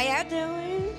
How y'all doing?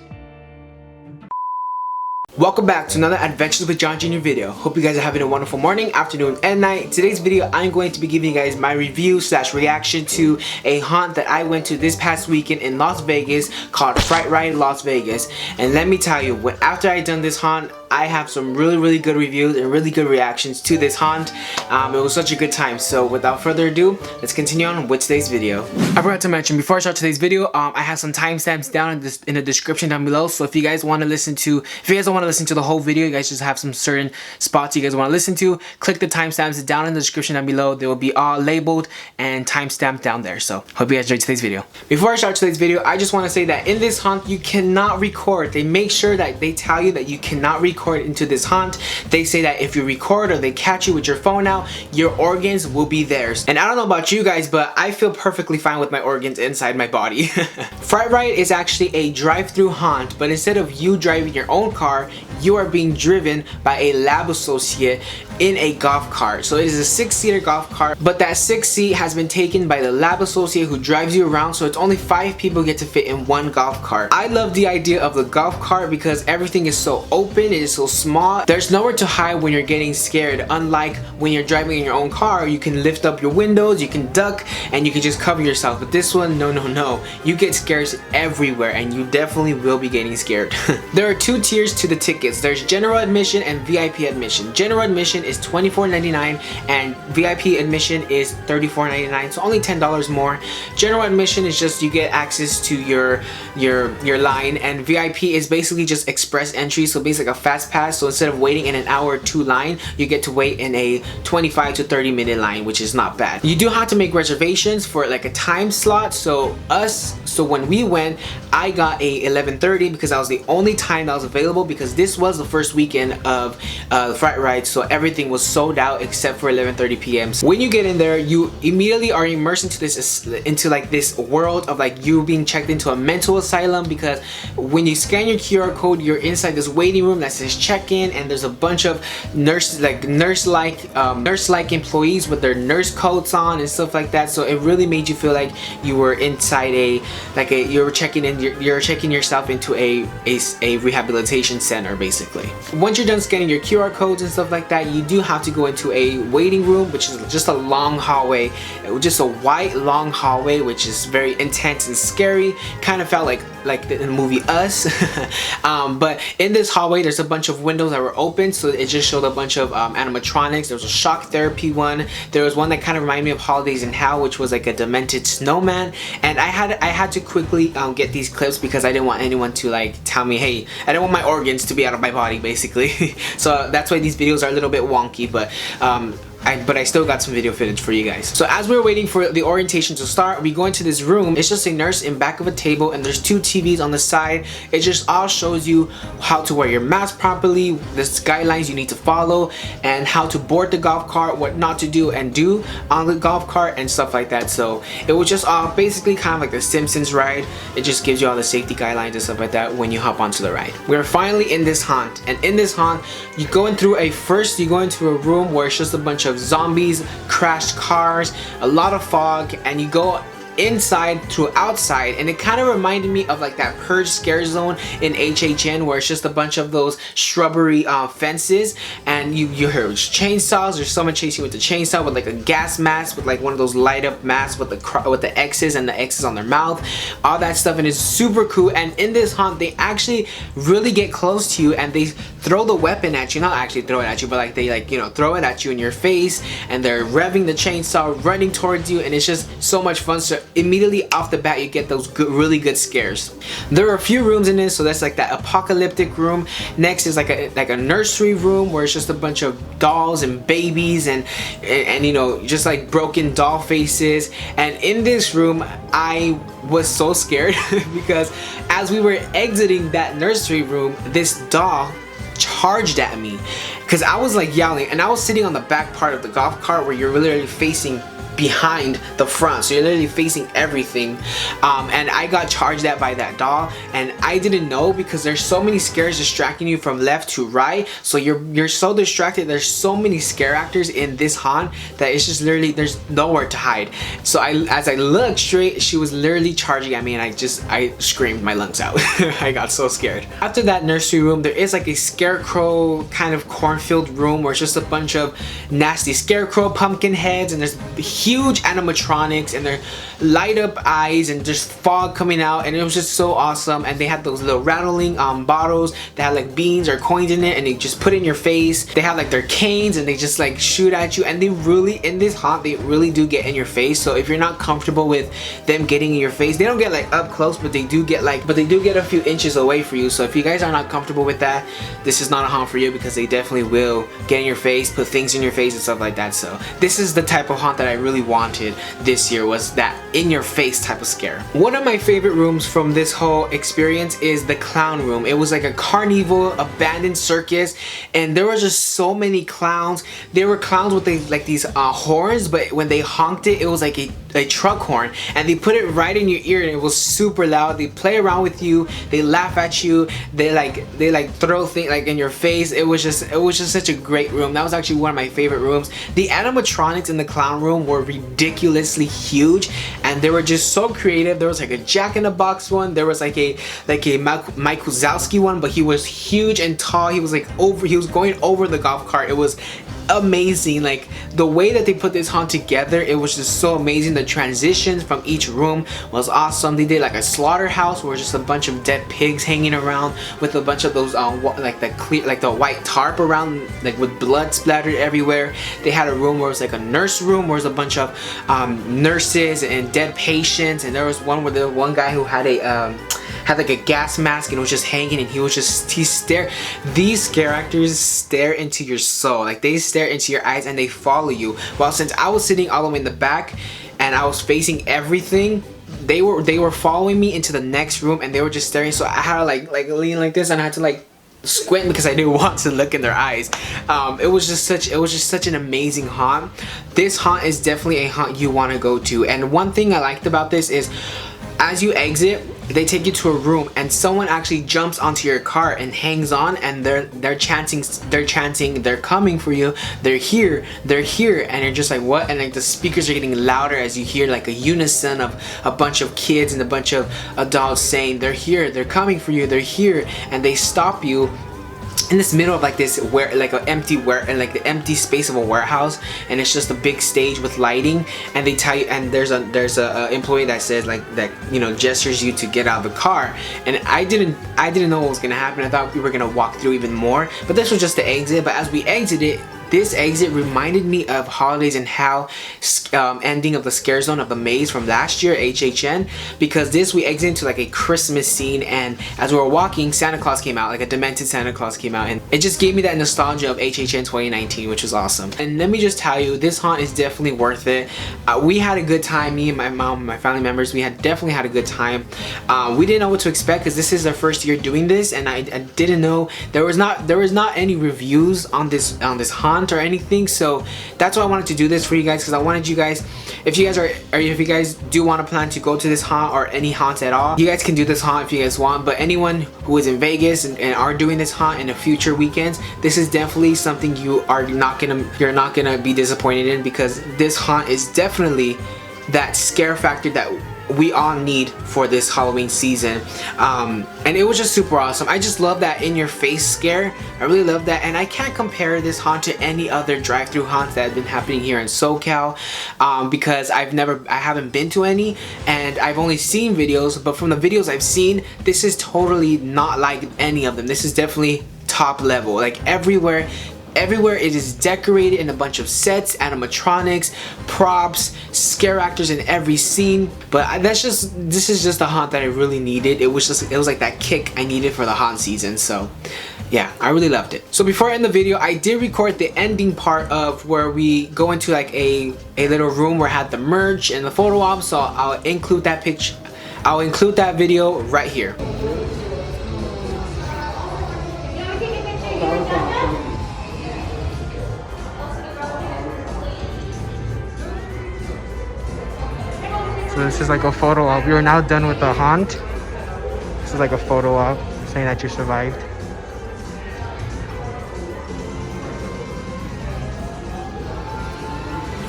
Welcome back to another Adventures with John Jr. video. Hope you guys are having a wonderful morning, afternoon, and night. Today's video, I'm going to be giving you guys my review / reaction to a haunt that I went to this past weekend in Las Vegas called FRIGHT RIDE Las Vegas. And let me tell you, after I done this haunt, I have some really good reviews and really good reactions to this haunt. It was such a good time. So without further ado, let's continue on with today's video. I forgot to mention before I start today's video, I have some timestamps down in the description down below. So if you guys want to listen to, if you guys don't want to listen to the whole video, you guys just have some certain spots you guys want to listen to, click the timestamps down in the description down below. They will be all labeled and timestamped down there. So hope you guys enjoyed today's video. Before I start today's video, I just want to say that in this haunt you cannot record. They make sure that they tell you that you cannot record into this haunt. They say that if you record or they catch you with your phone out, your organs will be theirs. And I don't know about you guys, but I feel perfectly fine with my organs inside my body. FRIGHT RIDE is actually a drive-through haunt, but instead of you driving your own car, you are being driven by a lab associate in a golf cart. So it is a 6-seater golf cart, but that 6th seat has been taken by the lab associate who drives you around, so it's only 5 people get to fit in one golf cart. I love the idea of the golf cart because everything is so open, it is so small. There's nowhere to hide when you're getting scared. Unlike when you're driving in your own car, you can lift up your windows, you can duck, and you can just cover yourself. But this one, no. You get scares everywhere, and you definitely will be getting scared. There are 2 tiers to the tickets. There's general admission and VIP admission. General admission is $24.99 and VIP admission is $34.99, so only $10 more. General admission is just you get access to your line, and VIP is basically just express entry, so basically a fast pass. So instead of waiting in an hour or 2 line, you get to wait in a 25 to 30 minute line, which is not bad. You do have to make reservations for like a time slot. So when we went, I got a 11:30 because that was the only time that was available, because this was the first weekend of FRIGHT RIDE, so everything was sold out except for 11:30 p.m. So when you get in there, you immediately are immersed into like this world of like you being checked into a mental asylum, because when you scan your QR code, you're inside this waiting room that says check-in, and there's a bunch of nurse-like employees with their nurse coats on and stuff like that. So it really made you feel like you were inside you're checking yourself into a rehabilitation center basically. Once you're done scanning your QR codes and stuff like that, you do have to go into a waiting room, which is just a long hallway, just a white long hallway, which is very intense and scary. Kind of felt like the movie Us. But in this hallway there's a bunch of windows that were open, so it just showed a bunch of animatronics. There was a shock therapy one. There was one that kind of reminded me of Holidays in Hell, which was like a demented snowman. And I had to quickly get these clips because I didn't want anyone to like tell me, hey, I don't want my organs to be out of my body basically. So that's why these videos are a little bit wonky, but I still got some video footage for you guys. So as we were waiting for the orientation to start, we go into this room. It's just a nurse in back of a table, and there's 2 TVs on the side. It just all shows you how to wear your mask properly, the guidelines you need to follow, and how to board the golf cart, what not to do and do on the golf cart and stuff like that. So it was just all basically kind of like the Simpsons ride. It just gives you all the safety guidelines and stuff like that when you hop onto the ride. We're finally in this haunt, and in this haunt you go into a room where it's just a bunch of zombies, crashed cars, a lot of fog, and you go inside to outside, and it kind of reminded me of like that Purge scare zone in HHN, where it's just a bunch of those shrubbery fences, and you hear chainsaws. There's someone chasing with the chainsaw with like a gas mask, with like one of those light up masks with the X's and the X's on their mouth, all that stuff, and it's super cool. And in this haunt they actually really get close to you, and they throw the weapon at you, not actually throw it at you, but like they throw it at you in your face, and they're revving the chainsaw, running towards you, and it's just so much fun. So immediately off the bat you get those really good scares. There are a few rooms in this, so that's like that apocalyptic room. Next is like a nursery room where it's just a bunch of dolls and babies and you know, just like broken doll faces. And in this room I was so scared because as we were exiting that nursery room, this doll charged at me because I was like yelling, and I was sitting on the back part of the golf cart where you're literally facing behind the front, so you're literally facing everything. And I got charged at by that doll, and I didn't know because there's so many scares distracting you from left to right, so you're so distracted. There's so many scare actors in this haunt that it's just literally there's nowhere to hide. So as I looked straight, she was literally charging at me, and I screamed my lungs out. I got so scared. After that nursery room, there is like a scarecrow kind of cornfield room where it's just a bunch of nasty scarecrow pumpkin heads, and there's huge animatronics, and they're light up eyes, and just fog coming out, and it was just so awesome. And they had those little rattling bottles that had like beans or coins in it, and they just put in your face. They have like their canes, and they just like shoot at you, and they really, in this haunt, they really do get in your face. So if you're not comfortable with them getting in your face, they don't get like up close, but they do get a few inches away for you. So if you guys are not comfortable with that, this is not a haunt for you, because they definitely will get in your face, put things in your face and stuff like that. So this is the type of haunt that I really wanted this year, was that in your face type of scare. One of my favorite rooms from this whole experience is the clown room. It was like a CarnEVIL abandoned circus, and there were just so many clowns. There were clowns with these horns, but when they honked it, it was like a truck horn, and they put it right in your ear, and it was super loud. They play around with you, they laugh at you, they throw things like in your face. It was just such a great room. That was actually one of my favorite rooms. The animatronics in the clown room were ridiculously huge, and they were just so creative. There was like a Jack in the Box one, there was like a Mike Wazowski one, but he was huge and tall. He was going over the golf cart. It was amazing. Like the way that they put this haunt together, it was just so amazing. The transitions from each room was awesome. They did like a slaughterhouse where just a bunch of dead pigs hanging around with a bunch of those like the white tarp around, like with blood splattered everywhere. They had a room where it was like a nurse room where it was a bunch of nurses and dead patients, and there was one where the one guy who had like a gas mask and was just hanging, and these scare actors stare into your soul. Like they stare into your eyes and they follow you. Well, since I was sitting all the way in the back and I was facing everything, they were following me into the next room, and they were just staring. So I had to like lean like this, and I had to like squint because I didn't want to look in their eyes. It was just such an amazing haunt. This haunt is definitely a haunt you want to go to. And one thing I liked about this is, as you exit, they take you to a room, and someone actually jumps onto your car and hangs on, and they're chanting, they're coming for you, they're here, and you're just like, what? And like the speakers are getting louder as you hear like a unison of a bunch of kids and a bunch of adults saying, they're here, they're coming for you, they're here. And they stop you in this middle of like this the empty space of a warehouse, and it's just a big stage with lighting, and they tell you, and there's a employee that says like that, you know, gestures you to get out of the car. And I didn't know what was gonna happen. I thought we were gonna walk through even more, but this was just the exit. But as we exited, this exit reminded me of Holidays in Hell ending of the scare zone of the maze from last year, HHN, because we exited into like a Christmas scene, and as we were walking, Santa Claus came out, like a demented Santa Claus came out, and it just gave me that nostalgia of HHN 2019, which was awesome. And let me just tell you, this haunt is definitely worth it. We had a good time, me and my mom, my family members, we definitely had a good time. We didn't know what to expect because this is our first year doing this, and I didn't know there was not any reviews on this haunt or anything. So that's why I wanted to do this for you guys, because I wanted you guys, if you guys do want to plan to go to this haunt or any haunts at all, you guys can do this haunt if you guys want. But anyone who is in Vegas and are doing this haunt in the future weekends, this is definitely something you're not gonna be disappointed in, because this haunt is definitely that scare factor that we all need for this Halloween season. And it was just super awesome. I just love that in your face scare. I really love that, and I can't compare this haunt to any other drive-through haunts that have been happening here in SoCal, because I haven't been to any, and I've only seen videos. But from the videos I've seen, this is totally not like any of them. This is definitely top level. Like everywhere it is decorated in a bunch of sets, animatronics, props, scare actors in every scene. But this is just the haunt that I really needed. It was like that kick I needed for the haunt season. So yeah, I really loved it. So before I end the video, I did record the ending part of where we go into like a little room where I had the merch and the photo op. So I'll include that picture. I'll include that video right here. So this is like a photo op. We are now done with the haunt. This is like a photo op saying that you survived.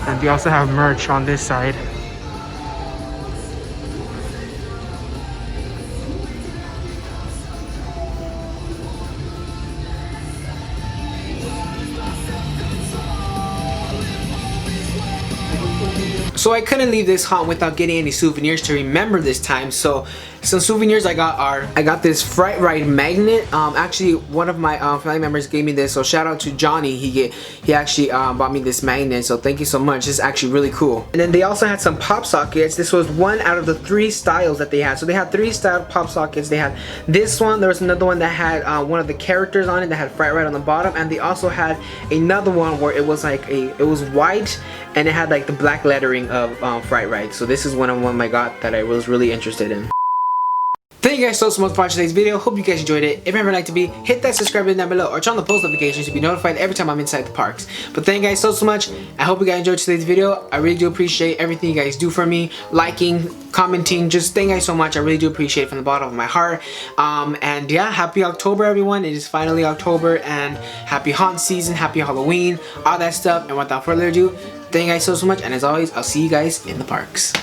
And we also have merch on this side. So I couldn't leave this haunt without getting any souvenirs to remember this time. So some souvenirs I got this Fright Ride magnet. Actually one of my family members gave me this, so shout out to Johnny. He actually bought me this magnet, so thank you so much. This is actually really cool. And then they also had some pop sockets. This was one out of the 3 styles that they had. So they had 3 style pop sockets. They had this one, there was another one that had one of the characters on it that had Fright Ride on the bottom, and they also had another one where it was like it was white and it had like the black lettering of Fright Ride. So this is one of them I got that I was really interested in. Thank you guys so much for watching today's video. Hope you guys enjoyed it. If you ever like to be, hit that subscribe button down below or turn on the post notifications to be notified every time I'm inside the parks. But thank you guys so much. I hope you guys enjoyed today's video. I really do appreciate everything you guys do for me. Liking, commenting, just thank you guys so much. I really do appreciate it from the bottom of my heart. And yeah, happy October everyone. It is finally October, and happy haunt season, happy Halloween, all that stuff. And without further ado, thank you guys so much, and as always, I'll see you guys in the parks.